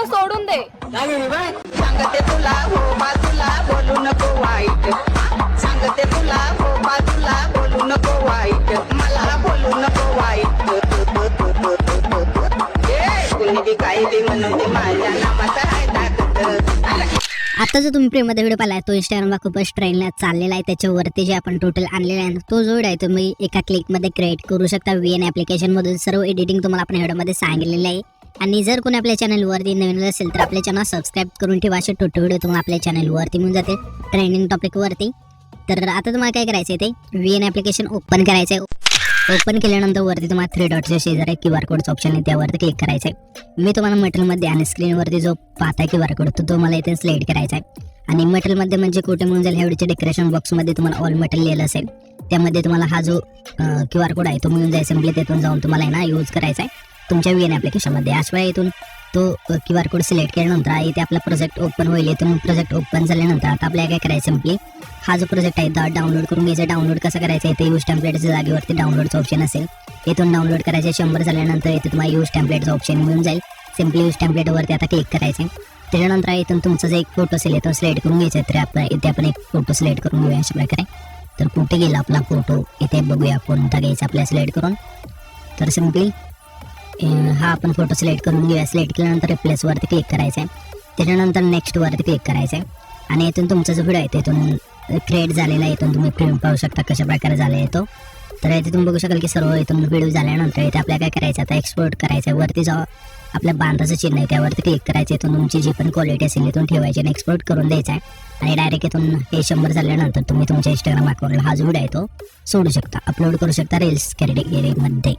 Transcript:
मग सोडून दे. सांगते तुला हो बाजूला बोलू नको वाईट, सांगते तुला हो बाजूला बोलू नको वाईट, मला बोलू नको वाईट. कुणी बी काही बी म्हणून ते माझ्या नावाचा आहे ताकद. आता जो तुम्ही प्रेममध्ये व्हिडिओ पाहिला तो इंस्टाग्रामला खूपच ट्रेंडला चाललेला आहे. त्याच्यावरती जे आपण टोटल आणलेला आहे तो जोड आहे तुम्ही एका क्लिकमध्ये क्रिएट करू शकता. VN ॲप्लिकेशनमधून सर्व एडिटिंग तुम्हाला आपण व्हिडिओमध्ये सांगितलेलं आहे. आणि जर कोणी आपल्या चॅनलवरती नवीन असेल तर आपल्या चॅनल सबस्क्राईब करून ठेवा. असे टोटल व्हिडिओ तुम्हाला आपल्या चॅनलवरती मिळून जाते ट्रेंडिंग टॉपिकवरती. तर आता तुम्हाला काय करायचं आहे ते VN ॲप्लिकेशन ओपन करायचं आहे. ओपन केल्यानंतर वरती तुम्हाला 3 डॉटच्या शेजारी QR कोडचं ऑप्शन आहे त्यावरती क्लिक करायचं आहे. मी तुम्हाला मटेरियलमध्ये आणि स्क्रीनवरती जो पाहता QR कोड तो तुम्हाला इथे सिलेक्ट करायचा आहे. आणि मटेरियलमध्ये म्हणजे कुठे म्हणून जाईल ह्यावेळीच्या डेकोरेशन बॉक्समध्ये तुम्हाला ऑल मटेरियल लिहिलं असेल त्यामध्ये तुम्हाला हा जो QR कोड आहे तो मिळून जाईल. सिम्पली तिथून जाऊन तुम्हाला ना यूज करायचा आहे तुमच्या VN ॲप्लिकेशनमध्ये. याशिवाय इथून तो QR कोड सिलेक्ट केल्यानंतर इथे आपला प्रोजेक्ट ओपन होईल. इथून प्रोजेक्ट ओपन झाल्यानंतर आता आपल्याला काय करायचं सिम्पली हा जो प्रोजेक्ट आहे डाउनलोड करून घ्यायचा. डाउनलोड कसं करायचं इथे यूज टेम्पलेटच्या जागेवरती डाउनलोडचं ऑप्शन असेल इथून डाउनलोड करायचे. 100 झाल्यानंतर इथे तुम्हाला यूज टेम्पलेटचं ऑप्शन मिळून जाईल. सिम्पली यूज टेम्पलेटवरती आता क्लिक करायचं. त्याच्यानंतर इथून तुमचा जो एक फोटो असेल इथून सिलेक्ट करून घ्यायचा. तर आपण इथे आपण एक फोटो सिलेक्ट करून घेऊया अशा प्रकारे. तर कुठे गेला आपला फोटो इथे बघूया कोणता घ्यायचा आपल्याला सिलेक्ट करून. तर सिम्पली हा आपण फोटो सिलेक्ट करून घेऊया. सिलेक्ट केल्यानंतर रिप्लेसवरती क्लिक करायचं आहे. त्याच्यानंतर नेक्स्टवरती क्लिक करायचं आहे. आणि इथून तुमचा जो व्हिडिओ आहे तिथून क्रिएट झालेला आहे. इथून तुम्ही प्रिंट पाहू शकता कशा प्रकारे झालं आहे तो. तर इथे तुम्ही बघू शकाल की सर्व इथून व्हिडिओ झाल्यानंतर इथे आपल्याला काय करायचं आता एक्सपोर्ट करायचं आहे. वरती जाऊ आपल्या बांधाचं चिन्ह आहे त्यावरती क्लिक करायचं. इथून तुमची जी पण क्वालिटी असेल इथून ठेवायची आणि एक्सपोर्ट करून द्यायचा आहे. आणि डायरेक्ट इथून हे 100 झाल्यानंतर तुम्ही तुमच्या इंस्टाग्राम अकाउंटला हा जो व्हिडिओ आहे तो सोडू शकता, अपलोड करू शकता रील्स कॅटेगरीमध्ये.